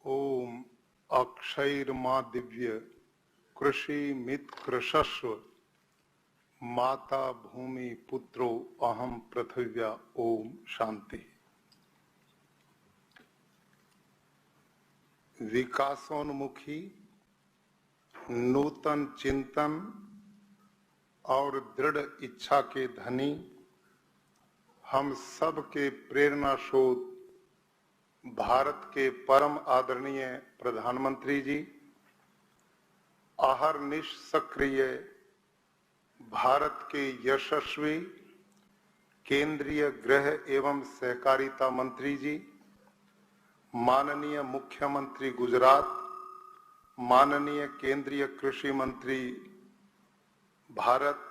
ओम अक्षैर्मा दिव्य कृषि मित कृशस्व माता भूमि पुत्रो अहम पृथिव्या। ओम शांति। विकासोन्मुखी नूतन चिंतन और दृढ़ इच्छा के धनी हम सब के प्रेरणा स्रोत भारत के परम आदरणीय प्रधानमंत्री जी, अहर्निश सक्रिय भारत के यशस्वी केंद्रीय गृह एवं सहकारिता मंत्री जी, माननीय मुख्यमंत्री गुजरात, माननीय केंद्रीय कृषि मंत्री भारत,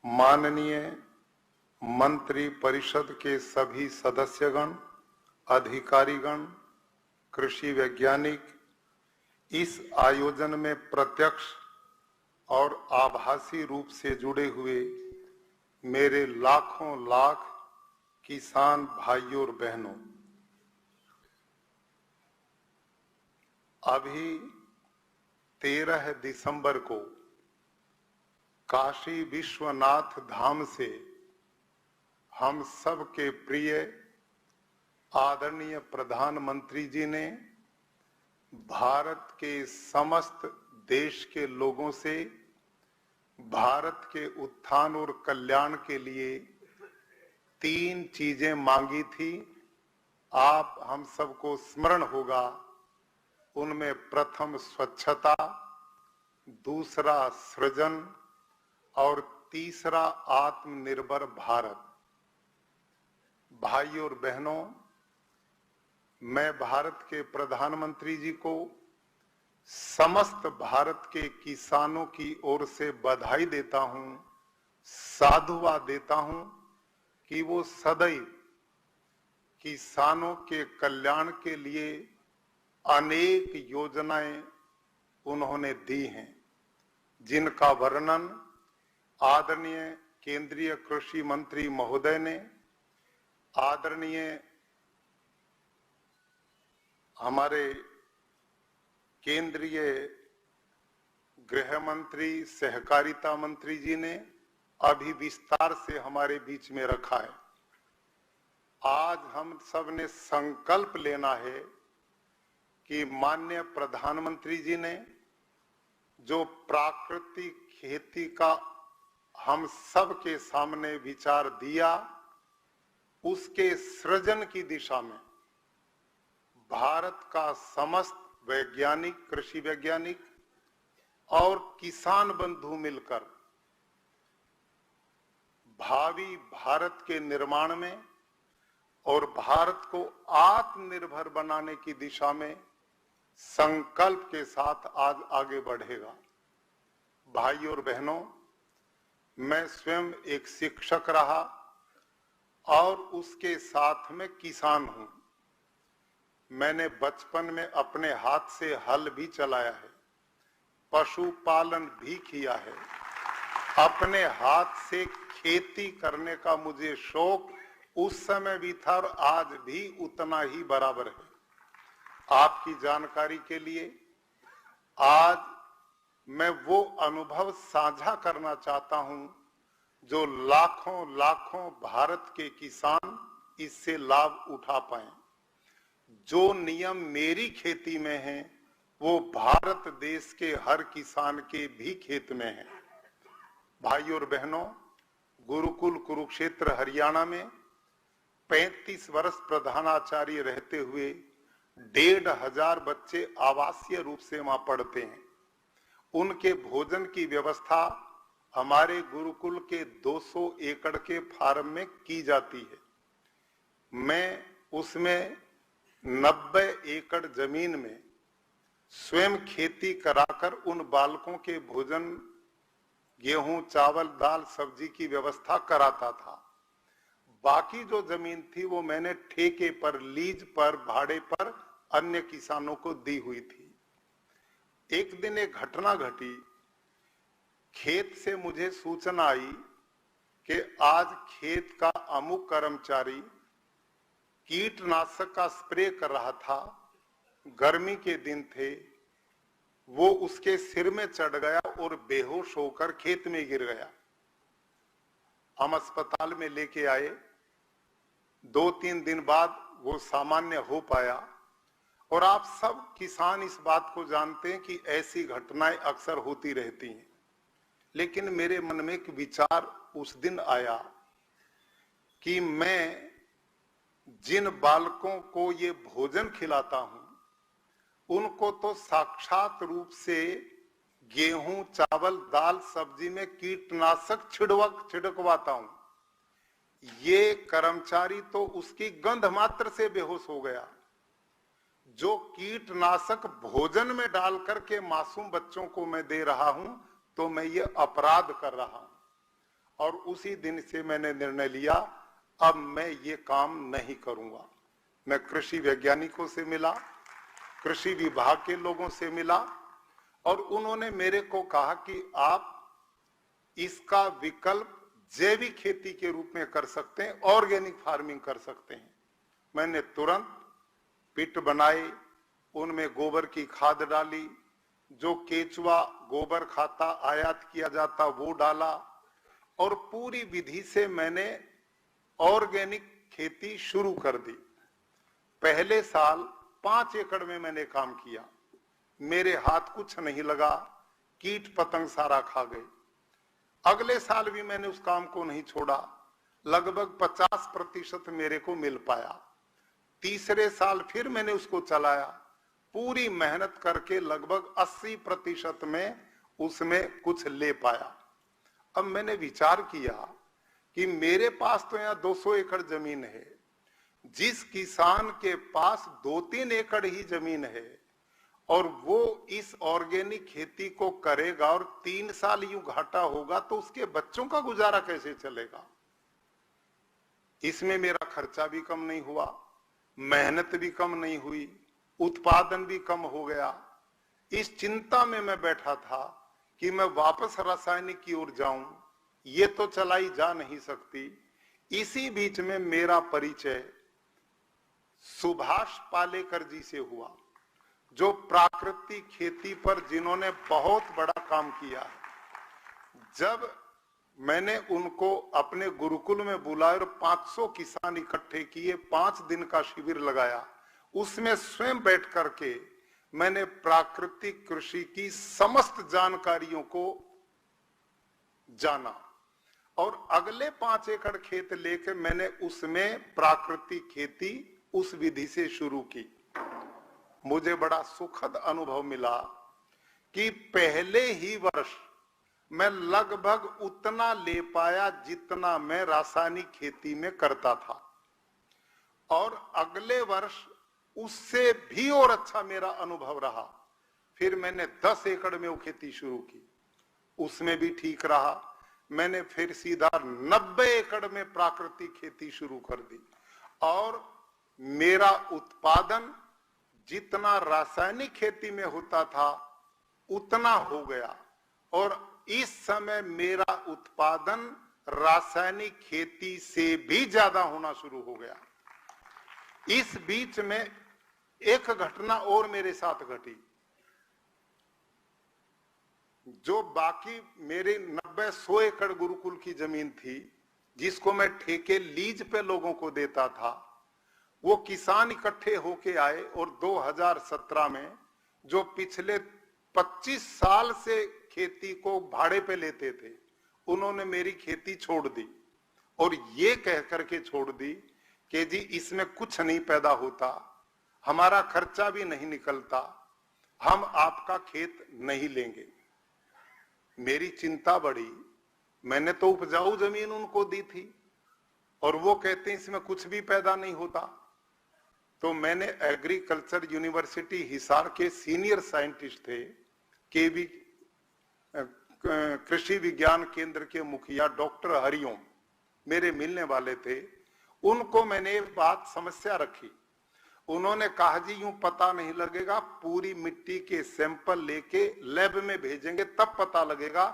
माननीय मंत्री परिषद के सभी सदस्यगण, अधिकारीगण, कृषि वैज्ञानिक, इस आयोजन में प्रत्यक्ष और आभासी रूप से जुड़े हुए मेरे लाखों लाख किसान भाइयों और बहनों, अभी 13 दिसंबर को काशी विश्वनाथ धाम से हम सब के प्रिय आदरणीय प्रधानमंत्री जी ने भारत के समस्त देश के लोगों से भारत के उत्थान और कल्याण के लिए 3 चीजें मांगी थी। आप हम सबको स्मरण होगा, उनमें प्रथम स्वच्छता, दूसरा सृजन और तीसरा आत्मनिर्भर भारत। भाइयों और बहनों, मैं भारत के प्रधानमंत्री जी को समस्त भारत के किसानों की ओर से बधाई देता हूं, साधुवाद देता हूं कि वो सदैव किसानों के कल्याण के लिए अनेक योजनाएं उन्होंने दी हैं, जिनका वर्णन आदरणीय केंद्रीय कृषि मंत्री महोदय ने, आदरणीय हमारे केंद्रीय गृह मंत्री सहकारिता मंत्री जी ने अभी विस्तार से हमारे बीच में रखा है। आज हम सब ने संकल्प लेना है कि माननीय प्रधानमंत्री जी ने जो प्राकृतिक खेती का हम सब के सामने विचार दिया, उसके सृजन की दिशा में भारत का समस्त वैज्ञानिक, कृषि वैज्ञानिक और किसान बंधु मिलकर भावी भारत के निर्माण में और भारत को आत्मनिर्भर बनाने की दिशा में संकल्प के साथ आज आगे बढ़ेगा। भाइयों और बहनों, मैं स्वयं एक शिक्षक रहा और उसके साथ में किसान हूं। मैंने बचपन में अपने हाथ से हल भी चलाया है, पशुपालन भी किया है, अपने हाथ से खेती करने का मुझे शौक उस समय भी था और आज भी उतना ही बराबर है। आपकी जानकारी के लिए आज मैं वो अनुभव साझा करना चाहता हूं जो लाखों लाखों भारत के किसान इससे लाभ उठा पाए। जो नियम मेरी खेती में हैं, वो भारत देश के हर किसान के भी खेत में है। भाइयों और बहनों, गुरुकुल कुरुक्षेत्र हरियाणा में 35 वर्ष प्रधानाचार्य रहते हुए 1,500 बच्चे आवासीय रूप से वहां पढ़ते हैं। उनके भोजन की व्यवस्था हमारे गुरुकुल के 200 एकड़ के फार्म में की जाती है। मैं उसमें 90 एकड़ जमीन में स्वयं खेती कराकर उन बालकों के भोजन, गेहूं, चावल, दाल, सब्जी की व्यवस्था कराता था। बाकी जो जमीन थी वो मैंने ठेके पर, लीज पर, भाड़े पर अन्य किसानों को दी हुई थी। एक दिन एक घटना घटी, खेत से मुझे सूचना आई कि आज खेत का अमुक कर्मचारी कीटनाशक का स्प्रे कर रहा था गर्मी के दिन थे, वो उसके सिर में चढ़ गया और बेहोश होकर खेत में गिर गया। हम अस्पताल में लेके आए, 2-3 दिन बाद वो सामान्य हो पाया। और आप सब किसान इस बात को जानते हैं कि ऐसी घटनाएं अक्सर होती रहती हैं। लेकिन मेरे मन में एक विचार उस दिन आया कि मैं जिन बालकों को ये भोजन खिलाता हूं, उनको तो साक्षात रूप से गेहूं, चावल, दाल, सब्जी में कीटनाशक छिड़कवाता हूं। ये कर्मचारी तो उसकी गंध मात्र से बेहोश हो गया। जो कीटनाशक भोजन में डाल करके मासूम बच्चों को मैं दे रहा हूं, तो मैं ये अपराध कर रहा हूं। और उसी दिन से मैंने निर्णय लिया, अब मैं ये काम नहीं करूंगा। मैं कृषि वैज्ञानिकों से मिला, कृषि विभाग के लोगों से मिला, और उन्होंने मेरे को कहा कि आप इसका विकल्प जैविक खेती के रूप में कर सकते हैं, ऑर्गेनिक फार्मिंग कर सकते हैं। मैंने तुरंत पिट बनाए, उनमें गोबर की खाद डाली, जो केचुआ गोबर खाता आयात किया जाता वो डाला, और पूरी विधि से मैंने ऑर्गेनिक खेती शुरू कर दी। पहले साल 5 एकड़ में मैंने काम किया, मेरे हाथ कुछ नहीं लगा, कीट पतंग सारा खा गए। अगले साल भी मैंने उस काम को नहीं छोड़ा, लगभग 50% मेरे को मिल पाया। तीसरे साल फिर मैंने उसको चलाया, पूरी मेहनत करके लगभग 80% में उसमें कुछ ले पाया। अब मैंने विचार किया कि मेरे पास तो यहाँ 200 एकड़ जमीन है, जिस किसान के पास 2-3 एकड़ ही जमीन है और वो इस ऑर्गेनिक खेती को करेगा और 3 साल यूं घाटा होगा, तो उसके बच्चों का गुजारा कैसे चलेगा। इसमें मेरा खर्चा भी कम नहीं हुआ, मेहनत भी कम नहीं हुई, उत्पादन भी कम हो गया। इस चिंता में मैं बैठा था कि मैं वापस रासायनिक की ओर जाऊं, ये तो चलाई जा नहीं सकती। इसी बीच में मेरा परिचय सुभाष पालेकर जी से हुआ, जो प्राकृतिक खेती पर जिन्होंने बहुत बड़ा काम किया है। जब मैंने उनको अपने गुरुकुल में बुलाया और 500 किसान इकट्ठे किए, 5 दिन का शिविर लगाया, उसमें स्वयं बैठ करके मैंने प्राकृतिक कृषि की समस्त जानकारियों को जाना, और अगले 5 एकड़ खेत लेकर मैंने उसमें प्राकृतिक खेती उस विधि से शुरू की। मुझे बड़ा सुखद अनुभव मिला कि पहले ही वर्ष मैं लगभग उतना ले पाया जितना मैं रासायनिक खेती में करता था, और अगले वर्ष उससे भी और अच्छा मेरा अनुभव रहा। फिर मैंने 10 एकड़ में वो खेती शुरू की, उसमें भी ठीक रहा। मैंने फिर सीधा 90 एकड़ में प्राकृतिक खेती शुरू कर दी, और मेरा उत्पादन जितना रासायनिक खेती में होता था उतना हो गया, और इस समय मेरा उत्पादन रासायनिक खेती से भी ज्यादा होना शुरू हो गया। इस बीच में एक घटना और मेरे साथ घटी। जो बाकी मेरे 90-100 एकड़ गुरुकुल की जमीन थी, जिसको मैं ठेके लीज पे लोगों को देता था, वो किसान इकट्ठे होके आए, और 2017 में जो पिछले 25 साल से खेती को भाड़े पे लेते थे, उन्होंने मेरी खेती छोड़ दी, और ये कह करके छोड़ दी कि जी इसमें कुछ नहीं पैदा होता, हमारा खर्चा भी नहीं निकलता, हम आपका खेत नहीं लेंगे। मेरी चिंता बढ़ी, मैंने तो उपजाऊ जमीन उनको दी थी, और वो कहते हैं इसमें कुछ भी पैदा नहीं होता। तो मैंने एग्रीकल्चर यूनिवर्सिटी हिसार के सीनियर साइंटिस्ट थे, केवी कृषि विज्ञान केंद्र के मुखिया डॉक्टर हरिओम मेरे मिलने वाले थे। उनको मैंने एक बात समस्या रखी, उन्होंने कहा जी यूं पता नहीं लगेगा, पूरी मिट्टी के सैंपल लेके लैब में भेजेंगे तब पता लगेगा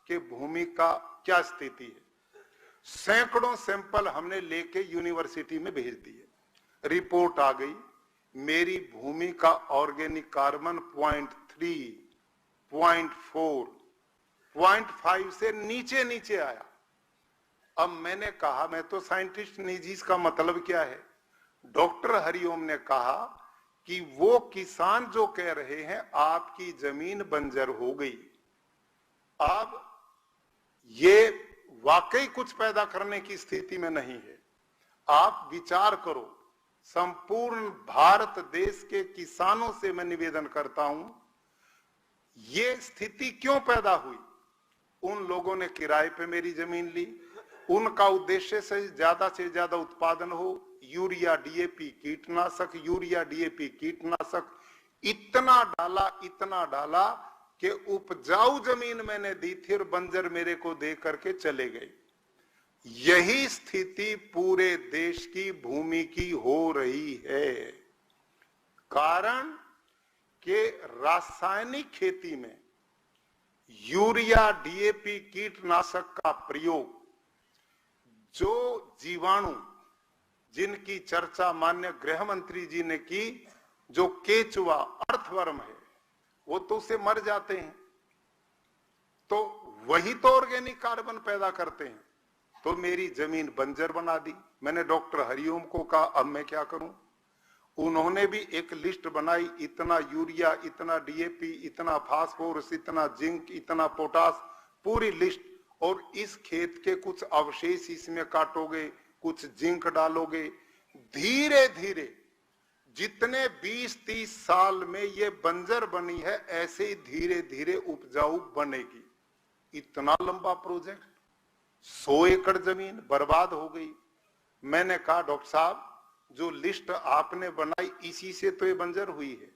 कि भूमि का क्या स्थिति है। सैकड़ों सैंपल हमने लेके यूनिवर्सिटी में भेज दिए, रिपोर्ट आ गई, मेरी भूमि का ऑर्गेनिक कार्बन 0.3, 0.4, 0.5 से नीचे नीचे आया। अब मैंने कहा, मैं तो साइंटिस्ट नहीं जी, इसका मतलब क्या है? डॉक्टर हरिओम ने कहा कि वो किसान जो कह रहे हैं आपकी जमीन बंजर हो गई, अब ये वाकई कुछ पैदा करने की स्थिति में नहीं है। आप विचार करो, संपूर्ण भारत देश के किसानों से मैं निवेदन करता हूं, ये स्थिति क्यों पैदा हुई? उन लोगों ने किराए पे मेरी जमीन ली, उनका उद्देश्य से ज्यादा उत्पादन हो, यूरिया डीएपी कीटनाशक इतना डाला कि उपजाऊ जमीन मैंने दी थी और बंजर मेरे को दे करके चले गए। यही स्थिति पूरे देश की भूमि की हो रही है। कारण कि रासायनिक खेती में यूरिया डीएपी कीटनाशक का प्रयोग, जो जीवाणु जिनकी चर्चा माननीय गृह मंत्री जी ने की, जो केचुआ अर्थवर्म है, वो तो उससे मर जाते हैं, तो वही तो ऑर्गेनिक कार्बन पैदा करते हैं। तो मेरी जमीन बंजर बना दी। मैंने डॉक्टर हरिओम को कहा अब मैं क्या करूं? उन्होंने भी एक लिस्ट बनाई, इतना यूरिया, इतना डीएपी, इतना फास्फोरस, इतना जिंक, इतना पोटास, पूरी लिस्ट। और इस खेत के कुछ अवशेष इसमें काटोगे, कुछ जिंक डालोगे, धीरे धीरे जितने 20-30 साल में ये बंजर बनी है, ऐसे ही धीरे धीरे उपजाऊ बनेगी। इतना लंबा प्रोजेक्ट, 100 एकड़ जमीन बर्बाद हो गई। मैंने कहा डॉक्टर साहब, जो लिस्ट आपने बनाई इसी से तो ये बंजर हुई है,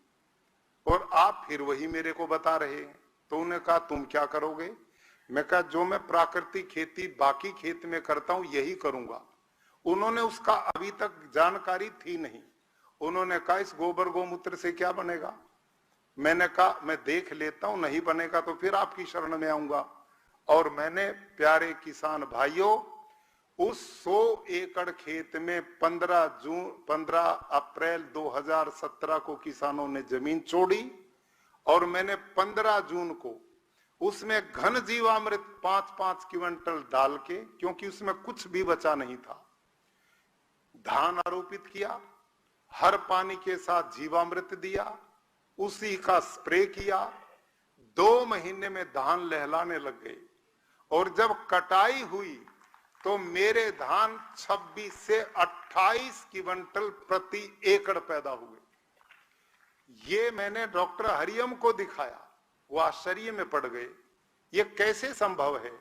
और आप फिर वही मेरे को बता रहे हैं। तो उन्होंने कहा तुम क्या करोगे? मैं कहा जो मैं प्राकृतिक खेती बाकी खेत में करता हूं यही करूंगा। उन्होंने उसका अभी तक जानकारी थी नहीं। उन्होंने कहा इस गोबर गोमूत्र से क्या बनेगा? मैंने कहा मैं देख लेता हूं, नहीं बनेगा तो फिर आपकी शरण में आऊंगा। और मैंने, प्यारे किसान भाइयों, उस 100 एकड़ खेत में 15 अप्रैल 2017 को किसानों ने जमीन छोड़ी, और मैंने 15 जून को उसमें घन जीवामृत 5-5 क्विंटल डाल के, क्योंकि उसमें कुछ भी बचा नहीं था, धान आरोपित किया, हर पानी के साथ जीवामृत दिया, उसी का स्प्रे किया। 2 महीने में धान लहलाने लग गए, और जब कटाई हुई तो मेरे धान 26 से 28 क्विंटल प्रति एकड़ पैदा हुए। ये मैंने डॉक्टर हरिओम को दिखाया, वो आश्चर्य में पड़ गए, ये कैसे संभव है?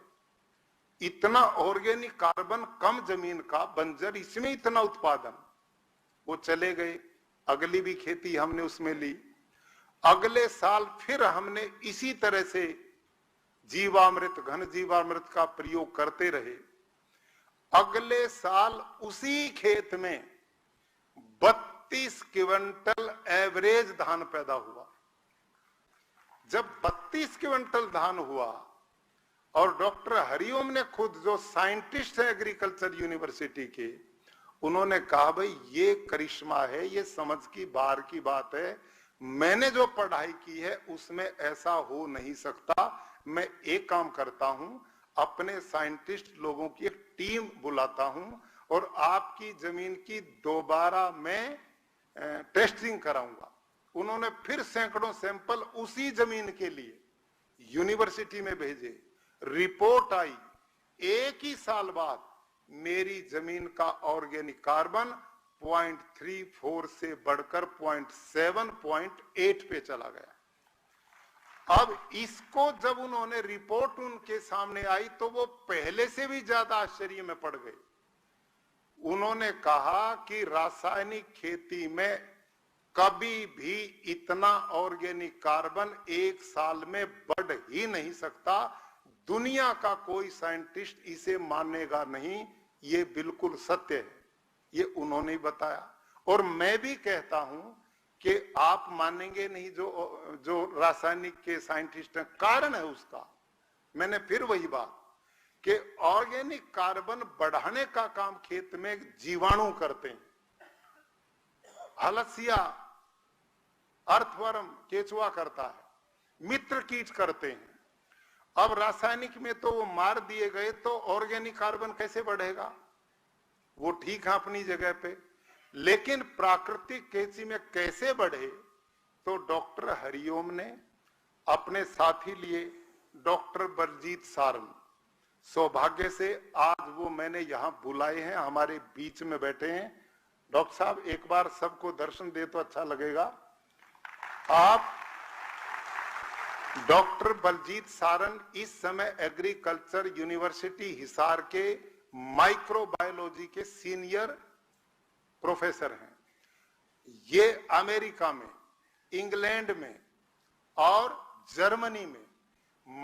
इतना ऑर्गेनिक कार्बन कम जमीन का बंजर, इसमें इतना उत्पादन। वो चले गए, अगली भी खेती हमने उसमें ली। अगले साल फिर हमने इसी तरह से जीवामृत, घन जीवामृत का प्रयोग करते रहे। अगले साल उसी खेत में 32 क्विंटल एवरेज धान पैदा हुआ। जब 32 क्विंटल धान हुआ, और डॉक्टर हरिओम ने खुद, जो साइंटिस्ट है एग्रीकल्चर यूनिवर्सिटी के, उन्होंने कहा भाई ये करिश्मा है, ये समझ की बाहर की बात है, मैंने जो पढ़ाई की है उसमें ऐसा हो नहीं सकता। मैं एक काम करता हूं, अपने साइंटिस्ट लोगों की एक टीम बुलाता हूं, और आपकी जमीन की दोबारा मैं टेस्टिंग कराऊंगा। उन्होंने फिर सैकड़ों सैंपल उसी जमीन के लिए यूनिवर्सिटी में भेजे। रिपोर्ट आई, एक ही साल बाद मेरी जमीन का ऑर्गेनिक कार्बन 0.34 से बढ़कर 0.7, 0.8 पे चला गया। अब इसको जब उन्होंने रिपोर्ट उनके सामने आई तो वो पहले से भी ज्यादा आश्चर्य में पड़ गए। उन्होंने कहा कि रासायनिक खेती में कभी भी इतना ऑर्गेनिक कार्बन एक साल में बढ़ ही नहीं सकता। दुनिया का कोई साइंटिस्ट इसे मानेगा नहीं, ये बिल्कुल सत्य है। ये उन्होंने बताया, और मैं भी कहता हूं कि आप मानेंगे नहीं जो रासायनिक के साइंटिस्ट हैं। कारण है उसका, मैंने फिर वही बात कि ऑर्गेनिक कार्बन बढ़ाने का काम खेत में जीवाणु करते हैं। हलसिया अर्थवर्म केचुआ करता है, मित्र कीट करते हैं। अब रासायनिक में तो वो मार दिए गए, तो ऑर्गेनिक कार्बन कैसे बढ़ेगा? वो ठीक है अपनी जगह पे, लेकिन प्राकृतिक खेती में कैसे बढ़े? तो डॉक्टर हरिओम ने अपने साथी लिए डॉक्टर बलजीत सारन। सौभाग्य से आज वो मैंने यहां बुलाए हैं, हमारे बीच में बैठे हैं। डॉक्टर साहब एक बार सबको दर्शन दे तो अच्छा लगेगा। आप डॉक्टर बलजीत सारन इस समय एग्रीकल्चर यूनिवर्सिटी हिसार के माइक्रोबायोलॉजी के सीनियर प्रोफेसर हैं। ये अमेरिका में, इंग्लैंड में और जर्मनी में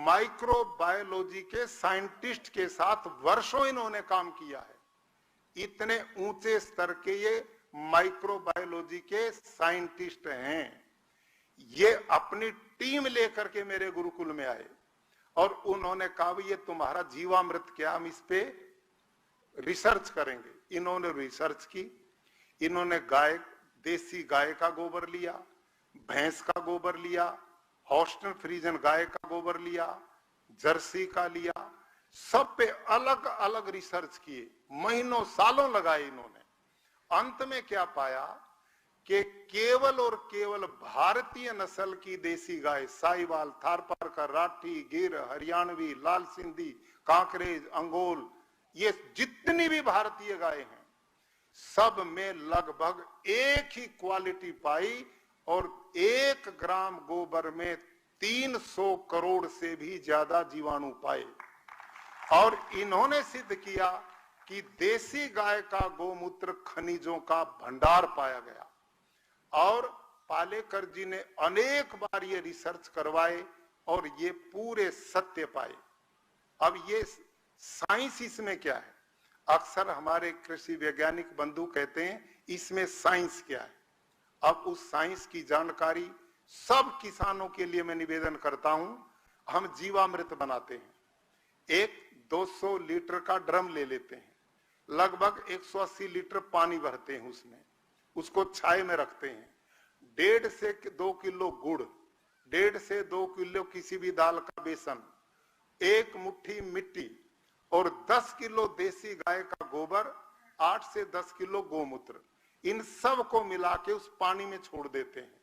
माइक्रोबायोलॉजी के साइंटिस्ट के साथ वर्षों इन्होंने काम किया है। इतने ऊंचे स्तर के ये माइक्रोबायोलॉजी के साइंटिस्ट हैं। ये अपनी टीम लेकर के मेरे गुरुकुल में आए और उन्होंने कहा ये तुम्हारा जीवामृत क्या, हम इस पे रिसर्च करेंगे। इन्होंने रिसर्च की। इन्होंने गाय, देसी गाय का गोबर लिया, भैंस का गोबर लिया, हॉस्टन फ्रीजन गाय का गोबर लिया, जर्सी का लिया, सब पे अलग अलग रिसर्च किए, महीनों सालों लगाए इन्होंने। अंत में क्या पाया कि केवल और केवल भारतीय नस्ल की देसी गाय, साहिवाल, थारपारकर, राठी, गिर, हरियाणवी, लाल सिंधी, कांकरेज, अंगोल, ये जितनी भी भारतीय गाय हैं सब में लगभग एक ही क्वालिटी पाई और 1 ग्राम गोबर में 300 करोड़ से भी ज्यादा जीवाणु पाए। और इन्होंने सिद्ध किया कि देसी गाय का गोमूत्र खनिजों का भंडार पाया गया। और पालेकर जी ने अनेक बार ये रिसर्च करवाए और ये पूरे सत्य पाए। अब ये साइंस इसमें क्या है? अक्सर हमारे कृषि वैज्ञानिक बंधु कहते हैं इसमें साइंस क्या है। अब उस साइंस की जानकारी सब किसानों के लिए मैं निवेदन करता हूं। हम जीवामृत बनाते हैं, एक 200 लीटर का ड्रम ले लेते हैं, लगभग 180 लीटर पानी भरते हैं उसमें, उसको छाये में रखते हैं। 1.5 से 2 किलो गुड़, 1.5 से 2 किलो किसी भी दाल का बेसन, 1 मुट्ठी मिट्टी और 10 किलो देसी गाय का गोबर, 8 से 10 किलो गोमूत्र, इन सब को मिला के उस पानी में छोड़ देते हैं।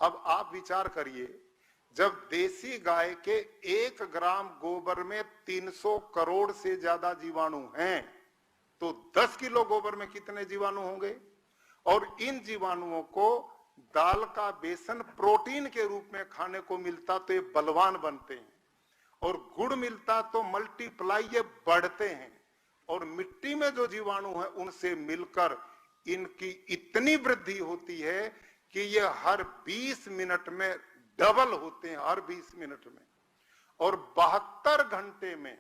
अब आप विचार करिए, जब देसी गाय के 1 ग्राम गोबर में 300 करोड़ से ज्यादा जीवाणु हैं, तो 10 किलो गोबर में कितने जीवाणु होंगे? और इन जीवाणुओं को दाल का बेसन प्रोटीन के रूप में खाने को मिलता तो ये बलवान बनते हैं, और गुड़ मिलता तो मल्टीप्लाई ये बढ़ते हैं, और मिट्टी में जो जीवाणु है उनसे मिलकर इनकी इतनी वृद्धि होती है कि ये हर 20 मिनट में डबल होते हैं, हर 20 मिनट में, और 72 घंटे में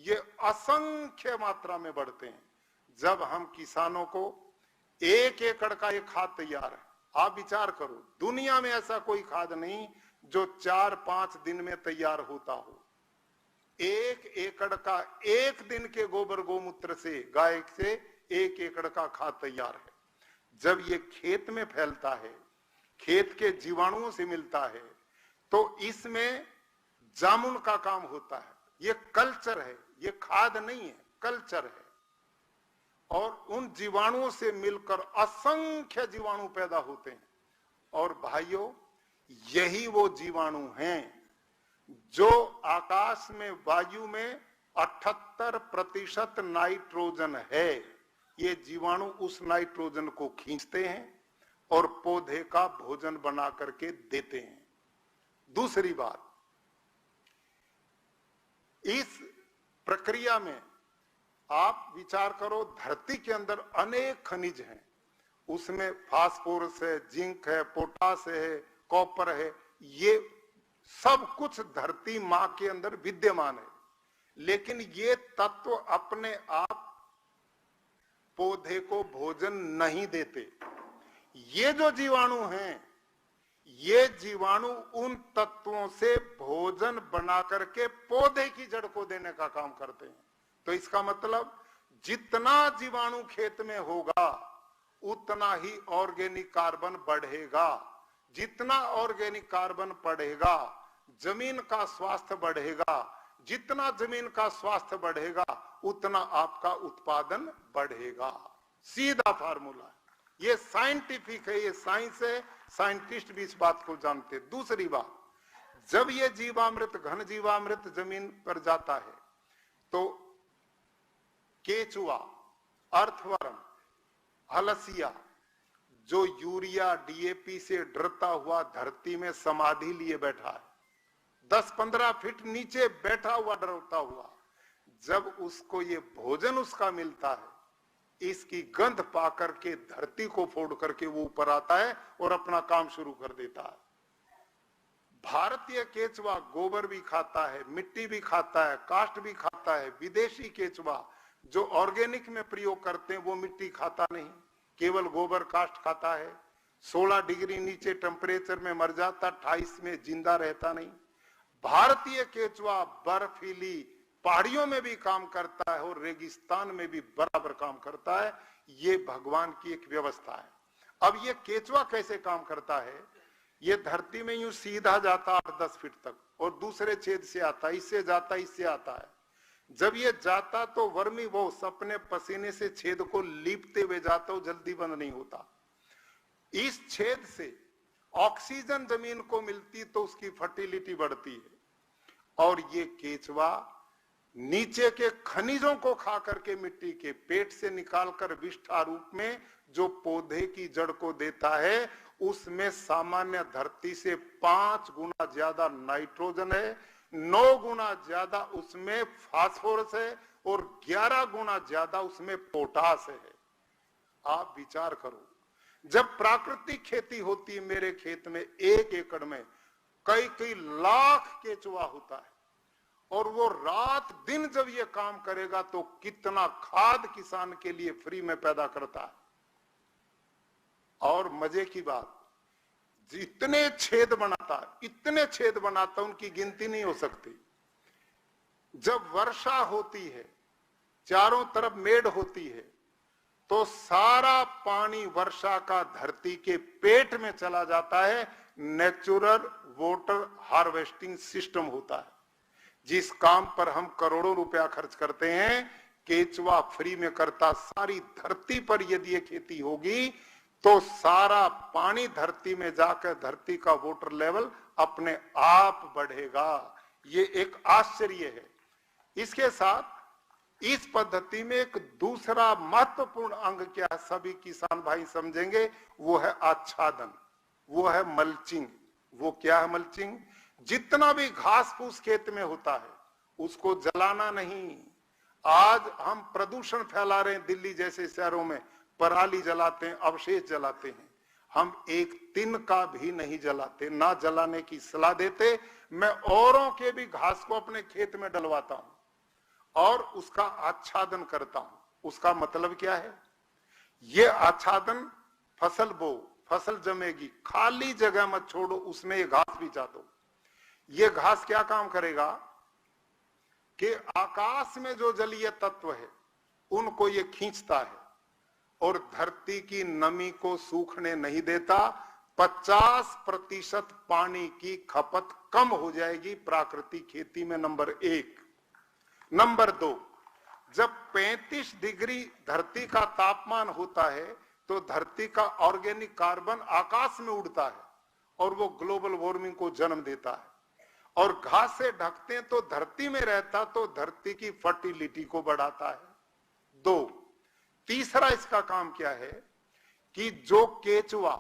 ये असंख्य मात्रा में बढ़ते हैं। जब हम किसानों को 1 एकड़ का एक खाद तैयार है, आप विचार करो, दुनिया में ऐसा कोई खाद नहीं जो 4-5 दिन में तैयार होता हो। 1 एकड़ का 1 दिन के गोबर गोमूत्र से, गाय से 1 एकड़ का खाद तैयार है। जब ये खेत में फैलता है, खेत के जीवाणुओं से मिलता है, तो इसमें जामुन का काम होता है। ये कल्चर है, ये खाद नहीं है, कल्चर है। और उन जीवाणुओं से मिलकर असंख्य जीवाणु पैदा होते हैं। और भाइयों, यही वो जीवाणु हैं जो आकाश में, वायु में 78% नाइट्रोजन है। ये जीवाणु उस नाइट्रोजन को खींचते हैं और पौधे का भोजन बना करके देते हैं। दूसरी बात, इस प्रक्रिया में आप विचार करो, धरती के अंदर अनेक खनिज हैं, उसमें फास्फोरस है, जिंक है, पोटास है, कॉपर है, ये सब कुछ धरती मां के अंदर विद्यमान है। लेकिन ये तत्व अपने आप पौधे को भोजन नहीं देते। ये जो जीवाणु हैं, ये जीवाणु उन तत्वों से भोजन बना करके पौधे की जड़ को देने का काम करते हैं। तो इसका मतलब जितना जीवाणु खेत में होगा उतना ही ऑर्गेनिक कार्बन बढ़ेगा। जितना ऑर्गेनिक कार्बन बढ़ेगा जमीन का स्वास्थ्य बढ़ेगा, जितना जमीन का स्वास्थ्य बढ़ेगा उतना आपका उत्पादन बढ़ेगा। सीधा फार्मूला है, ये साइंटिफिक है, ये साइंस है, साइंटिस्ट भी इस बात को जानते। दूसरी बात, जब ये जीवामृत घन जीवामृत जमीन पर जाता है तो केचुआ, अर्थवर्म, हलसिया जो यूरिया डीएपी से डरता हुआ धरती में समाधि लिए बैठा है, 10-15 फीट नीचे बैठा हुआ डरता हुआ, जब उसको ये भोजन उसका मिलता है, इसकी गंध पा करके धरती को फोड़ करके वो ऊपर आता है और अपना काम शुरू कर देता है। भारतीय केचुआ गोबर भी खाता है, मिट्टी भी खाता है, काष्ठ भी खाता है। विदेशी केचुआ जो ऑर्गेनिक में प्रयोग करते हैं वो मिट्टी खाता नहीं, केवल गोबर काष्ठ खाता है। 16 डिग्री नीचे टेम्परेचर में मर जाता, 28 में जिंदा रहता नहीं। भारतीय केचुआ बर्फीली पहाड़ियों में भी काम करता है और रेगिस्तान में भी बराबर काम करता है। ये भगवान की एक व्यवस्था है। अब ये केचुआ कैसे काम करता है, ये धरती में यूं सीधा जाता 8-10 फीट तक और दूसरे छेद से आता, इससे जाता, इससे आता है। जब ये जाता तो वर्मी बॉस अपने पसीने से छेद को लीपते हुए जाता, जल्दी बंद नहीं होता। इस छेद से ऑक्सीजन जमीन को मिलती तो उसकी फर्टिलिटी बढ़ती है। और ये केचुआ नीचे के खनिजों को खा करके मिट्टी के पेट से निकालकर विष्ठा रूप में जो पौधे की जड़ को देता है, उसमें सामान्य धरती से 5 गुना ज्यादा नाइट्रोजन है, 9 गुना ज्यादा उसमें फास्फोरस है और 11 गुना ज्यादा उसमें पोटास है। आप विचार करो, जब प्राकृतिक खेती होती है, मेरे खेत में 1 एकड़ में कई लाख केचुआ होता है और वो रात दिन जब ये काम करेगा तो कितना खाद किसान के लिए फ्री में पैदा करता है। और मजे की बात, जितने छेद बनाता है, इतने छेद बनाता, उनकी गिनती नहीं हो सकती। जब वर्षा होती है, चारों तरफ मेड़ होती है, तो सारा पानी वर्षा का धरती के पेट में चला जाता है। नेचुरल वाटर हार्वेस्टिंग सिस्टम होता है, जिस काम पर हम करोड़ों रुपया खर्च करते हैं, केचुआ फ्री में करता। सारी धरती पर यदि ये खेती होगी तो सारा पानी धरती में जाकर धरती का वाटर लेवल अपने आप बढ़ेगा। ये एक आश्चर्य है। इसके साथ इस पद्धति में एक दूसरा महत्वपूर्ण अंग क्या है, सभी किसान भाई समझेंगे, वो है आच्छादन, वो है मल्चिंग। वो क्या है मल्चिंग? जितना भी घास फूस खेत में होता है उसको जलाना नहीं। आज हम प्रदूषण फैला रहे हैं, दिल्ली जैसे शहरों में पराली जलाते हैं, अवशेष जलाते हैं। हम एक तिन का भी नहीं जलाते, ना जलाने की सलाह देते। मैं औरों के भी घास को अपने खेत में डलवाता हूं और उसका आच्छादन करता हूं। उसका मतलब क्या है? ये आच्छादन, फसल बो, फसल जमेगी, खाली जगह मत छोड़ो, उसमें ये घास बिछा दो। ये घास क्या काम करेगा कि आकाश में जो जलीय तत्व है उनको ये खींचता है और धरती की नमी को सूखने नहीं देता। 50% पानी की खपत कम हो जाएगी प्राकृतिक खेती में, नंबर 1। नंबर 2, जब 35 डिग्री धरती का तापमान होता है तो धरती का ऑर्गेनिक कार्बन आकाश में उड़ता है और वो ग्लोबल वार्मिंग को जन्म देता है। और घास से ढकते हैं तो धरती में रहता, तो धरती की फर्टिलिटी को बढ़ाता है। 2, तीसरा इसका काम क्या है कि जो केचुआ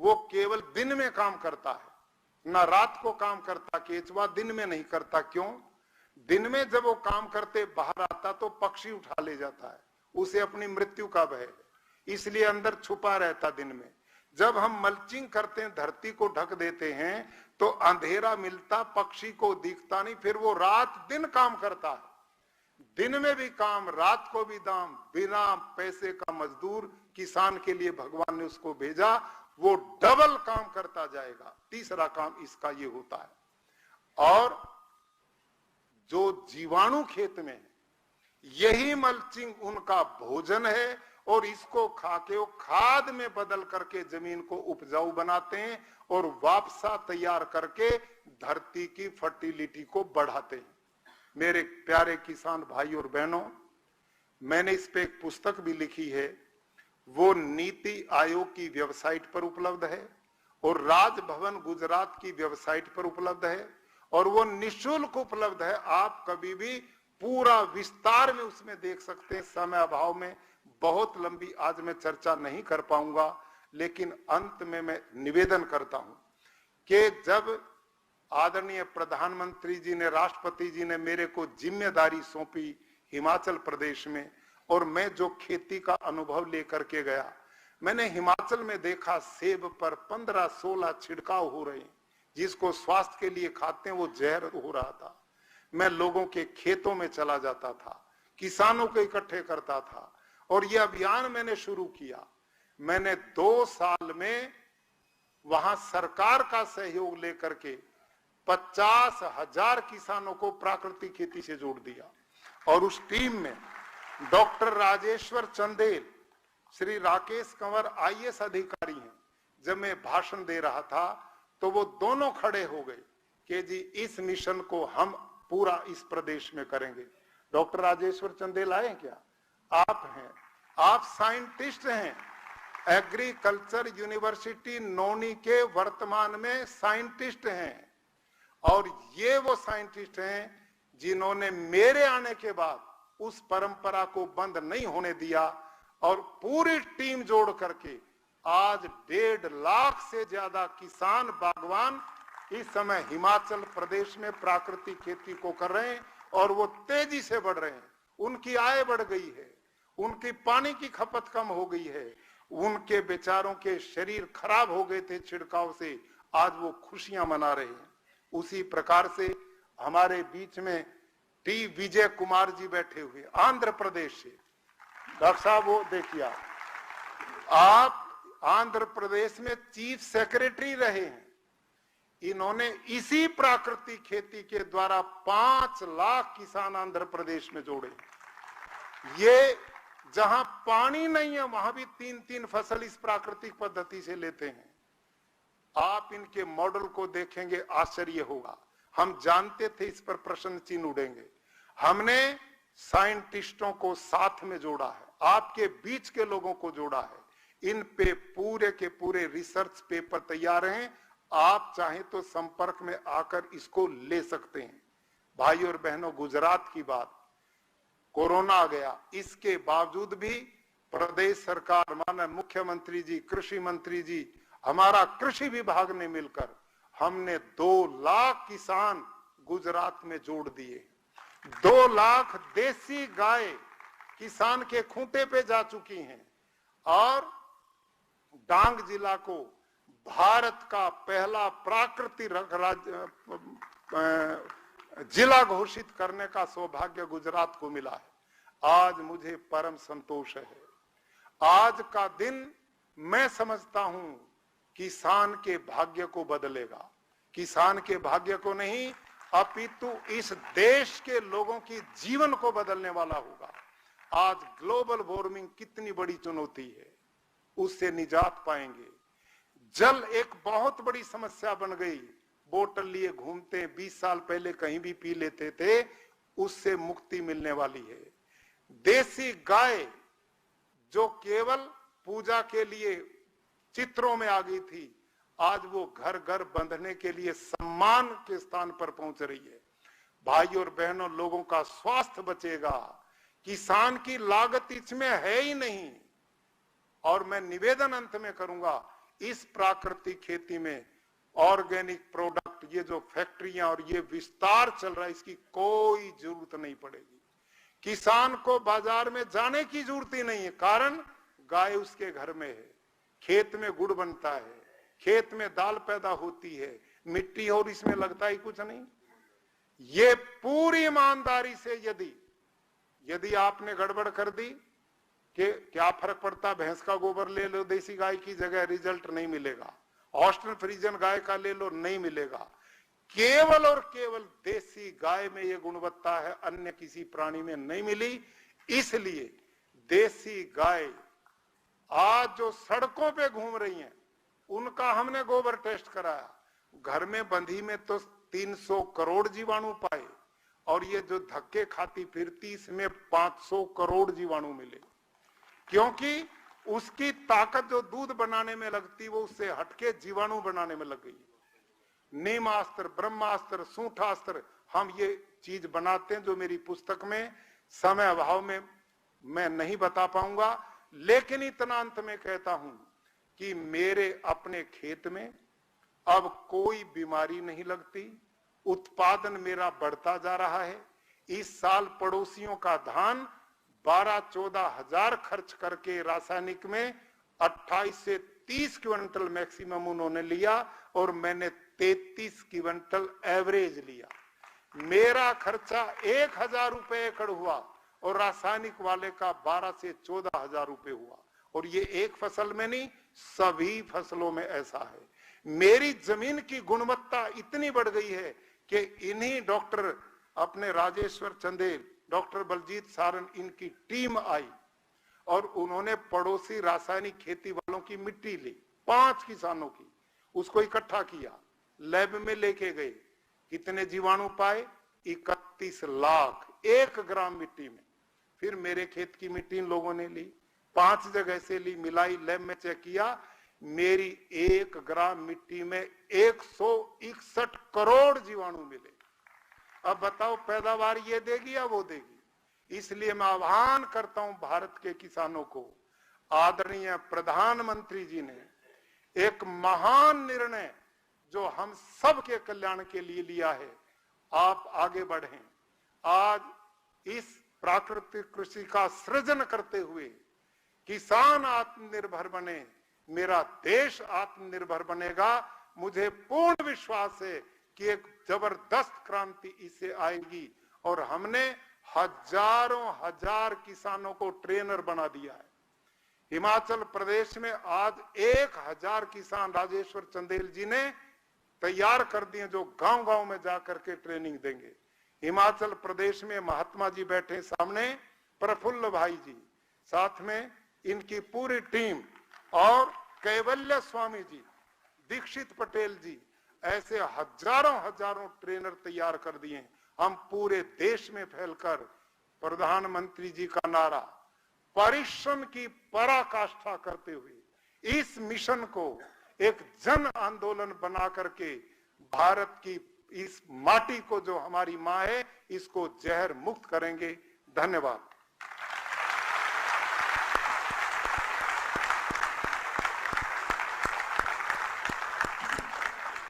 वो केवल दिन में काम करता है, ना रात को काम करता। केचुआ दिन में नहीं करता। क्यों? दिन में जब वो काम करते बाहर आता तो पक्षी उठा ले जाता है, उसे अपनी मृत्यु का भय है, इसलिए अंदर छुपा रहता दिन में। जब हम मल्चिंग करते हैं, धरती को ढक देते हैं, तो अंधेरा मिलता, पक्षी को दिखता नहीं, फिर वो रात दिन काम करता है। दिन में भी काम, रात को भी दाम। बिना पैसे का मजदूर किसान के लिए भगवान ने उसको भेजा, वो डबल काम करता जाएगा। तीसरा काम इसका ये होता है। और जो जीवाणु खेत में, यही मल्चिंग उनका भोजन है और इसको खा के वो खाद में बदल करके जमीन को उपजाऊ बनाते हैं और वापसा तैयार करके धरती की फर्टिलिटी को बढ़ाते हैं। मेरे प्यारे किसान भाई और बहनों, मैंने इस पे एक पुस्तक भी लिखी है, वो नीति आयोग की वेबसाइट पर उपलब्ध है और राजभवन गुजरात की वेबसाइट पर उपलब्ध है और वो निःशुल्क उपलब्ध है। आप कभी भी पूरा विस्तार में उसमें देख सकते हैं। समय अभाव में बहुत लंबी आज मैं चर्चा नहीं कर पाऊंगा, लेकिन अंत में मैं निवेदन करता हूं कि जब आदरणीय प्रधानमंत्री जी ने, राष्ट्रपति जी ने मेरे को जिम्मेदारी सौंपी हिमाचल प्रदेश में, और मैं जो खेती का अनुभव लेकर के गया, मैंने हिमाचल में देखा सेब पर 15-16 छिड़काव हो रहे हैं, जिसको स्वास्थ्य के लिए खाते हैं वो जहर हो रहा था। मैं लोगों के खेतों में चला जाता था, किसानों को इकट्ठे करता था और यह अभियान मैंने शुरू किया। मैंने 2 साल में वहां सरकार का सहयोग लेकर के 50,000 किसानों को प्राकृतिक खेती से जोड़ दिया। और उस टीम में डॉक्टर राजेश्वर चंदेल, श्री राकेश कंवर आईएएस अधिकारी हैं। जब मैं भाषण दे रहा था तो वो दोनों खड़े हो गए कि जी इस मिशन को हम पूरा इस प्रदेश में करेंगे। डॉक्टर राजेश्वर चंदेल आए क्या? आप हैं, आप साइंटिस्ट हैं, एग्रीकल्चर यूनिवर्सिटी नौनी के वर्तमान में साइंटिस्ट हैं। और ये वो साइंटिस्ट हैं जिन्होंने मेरे आने के बाद उस परंपरा को बंद नहीं होने दिया और पूरी टीम जोड़ करके आज 1.5 लाख से ज्यादा किसान बागवान इस समय हिमाचल प्रदेश में प्राकृतिक खेती को कर रहे हैं और वो तेजी से बढ़ रहे हैं। उनकी आय बढ़ गई है, उनकी पानी की खपत कम हो गई है, उनके बेचारों के शरीर खराब हो गए थे छिड़काव से, आज वो खुशियां मना रहे हैं। उसी प्रकार से हमारे बीच में टी विजय कुमार जी बैठे हुए आंध्र प्रदेश से। डॉक्टर साहब वो देखिए, आप आंध्र प्रदेश में चीफ सेक्रेटरी रहे हैं। इन्होंने इसी प्राकृतिक खेती के द्वारा 5 लाख किसान आंध्र प्रदेश में जोड़े। ये जहां पानी नहीं है वहां भी 3-3 फसल इस प्राकृतिक पद्धति से लेते हैं। आप इनके मॉडल को देखेंगे, आश्चर्य होगा। हम जानते थे इस पर प्रश्न चिन्ह उड़ेंगे। हमने साइंटिस्टों को साथ में जोड़ा है, आपके बीच के लोगों को जोड़ा है। इन पे पूरे के पूरे रिसर्च पेपर तैयार हैं। आप चाहें तो संपर्क में आकर इसको ले सकते हैं। भाई और बहनों, गुजरात की बात, कोरोना आ गया, इसके बावजूद भी प्रदेश सरकार, माननीय मुख्यमंत्री जी, कृषि मंत्री जी, हमारा कृषि विभाग ने मिलकर हमने 2 लाख किसान गुजरात में जोड़ दिए। 2 लाख देसी गाय किसान के खूंटे पे जा चुकी हैं और डांग जिला को भारत का पहला प्राकृतिक जिला घोषित करने का सौभाग्य गुजरात को मिला है। आज मुझे परम संतोष है। आज का दिन मैं समझता हूं किसान के भाग्य को बदलेगा। किसान के भाग्य को नहीं, अपितु इस देश के लोगों की जीवन को बदलने वाला होगा। आज ग्लोबल वार्मिंग कितनी बड़ी चुनौती है, उससे निजात पाएंगे। जल एक बहुत बड़ी समस्या बन गई। बोतल लिए घूमते, 20 साल पहले कहीं भी पी लेते थे, उससे मुक्ति मिलने वाली है। देसी गाय जो केवल पूजा के लिए चित्रों में आ गई थी, आज वो घर घर बंधने के लिए सम्मान के स्थान पर पहुंच रही है। भाई और बहनों, लोगों का स्वास्थ्य बचेगा, किसान की लागत इसमें है ही नहीं। और मैं निवेदन अंत में करूंगा, इस प्राकृतिक खेती में ऑर्गेनिक प्रोडक्ट, ये जो फैक्ट्रियां और ये विस्तार चल रहा है, इसकी कोई जरूरत नहीं पड़ेगी। किसान को बाजार में जाने की जरूरत ही नहीं है, कारण गाय उसके घर में है, खेत में गुड़ बनता है, खेत में दाल पैदा होती है, मिट्टी और इसमें लगता ही कुछ नहीं। ये पूरी ईमानदारी से यदि आपने गड़बड़ कर दी कि क्या फर्क पड़ता, भैंस का गोबर ले लो देसी गाय की जगह, रिजल्ट नहीं मिलेगा। ऑस्ट्रेलियन फ्रीजन गाय का ले लो, नहीं मिलेगा। केवल और केवल देसी गाय में ये गुणवत्ता है, अन्य किसी प्राणी में नहीं मिली। इसलिए देसी गाय आज जो सड़कों पे घूम रही हैं, उनका हमने गोबर टेस्ट कराया। घर में बंधी में तो 300 करोड़ जीवाणु पाए, और ये जो धक्के खाती फिरती इसमें 500 करोड़ जीवाणु मिले, क्योंकि उसकी ताकत जो दूध बनाने में लगती वो उससे हटके जीवाणु बनाने में लग गई। नीमास्त्र, ब्रह्मास्त्र, सूठास्त्र, हम ये चीज बनाते हैं जो मेरी पुस्तक में समय अभाव में मैं नहीं बता पाऊंगा, लेकिन इतना अंत में कहता हूं कि मेरे अपने खेत में अब कोई बीमारी नहीं लगती, उत्पादन मेरा बढ़ता जा रहा है। इस साल पड़ोसियों का धान 12-14 हजार खर्च करके रासायनिक में 28 से 30 क्विंटल मैक्सिमम उन्होंने लिया, और मैंने 33 क्विंटल एवरेज लिया। मेरा खर्चा 1000 रुपए एकड़ हुआ और रासायनिक वाले का 12 से 14 हजार रुपए हुआ, और ये एक फसल में नहीं, सभी फसलों में ऐसा है। मेरी जमीन की गुणवत्ता इतनी बढ़ गई है कि इन्हीं डॉक्टर अपने राजेश्वर चंदेल, डॉक्टर बलजीत सारन, इनकी टीम आई और उन्होंने पड़ोसी रासायनिक खेती वालों की मिट्टी ली, 5 किसानों की, उसको इकट्ठा किया, लैब में लेके गए। कितने जीवाणु पाए? 31 लाख 1 ग्राम मिट्टी में। फिर मेरे खेत की मिट्टी इन लोगों ने ली, 5 जगह से ली, मिलाई, लैब में चेक किया, मेरी 1 ग्राम मिट्टी में 161 करोड़ जीवाणु मिले। अब बताओ पैदावार ये देगी या वो देगी? इसलिए मैं आह्वान करता हूं भारत के किसानों को, आदरणीय प्रधानमंत्री जी ने एक महान निर्णय जो हम सब के कल्याण के लिए लिया है, आप आगे बढ़ें। आज इस प्राकृतिक कृषि का सृजन करते हुए किसान आत्मनिर्भर बने, मेरा देश आत्मनिर्भर बनेगा। मुझे पूर्ण विश्वास है कि एक जबरदस्त क्रांति इससे आएगी, और हमने हजारों हजार किसानों को ट्रेनर बना दिया है। हिमाचल प्रदेश में आज 1000 किसान राजेश्वर चंदेल जी ने तैयार कर दिए, जो गांव-गांव में जाकर के ट्रेनिंग देंगे। हिमाचल प्रदेश में महात्मा जी बैठे सामने, प्रफुल्ल भाई जी, साथ में इनकी पूरी टीम, और कैवल्य स्वामी जी, दीक्षित पटेल जी, ऐसे हजारों ट्रेनर तैयार कर दिए। हम पूरे देश में फैलकर प्रधानमंत्री जी का नारा, परिश्रम की पराकाष्ठा करते हुए इस मिशन को एक जन आंदोलन बना करके भारत की इस माटी को, जो हमारी मां है, इसको जहर मुक्त करेंगे। धन्यवाद।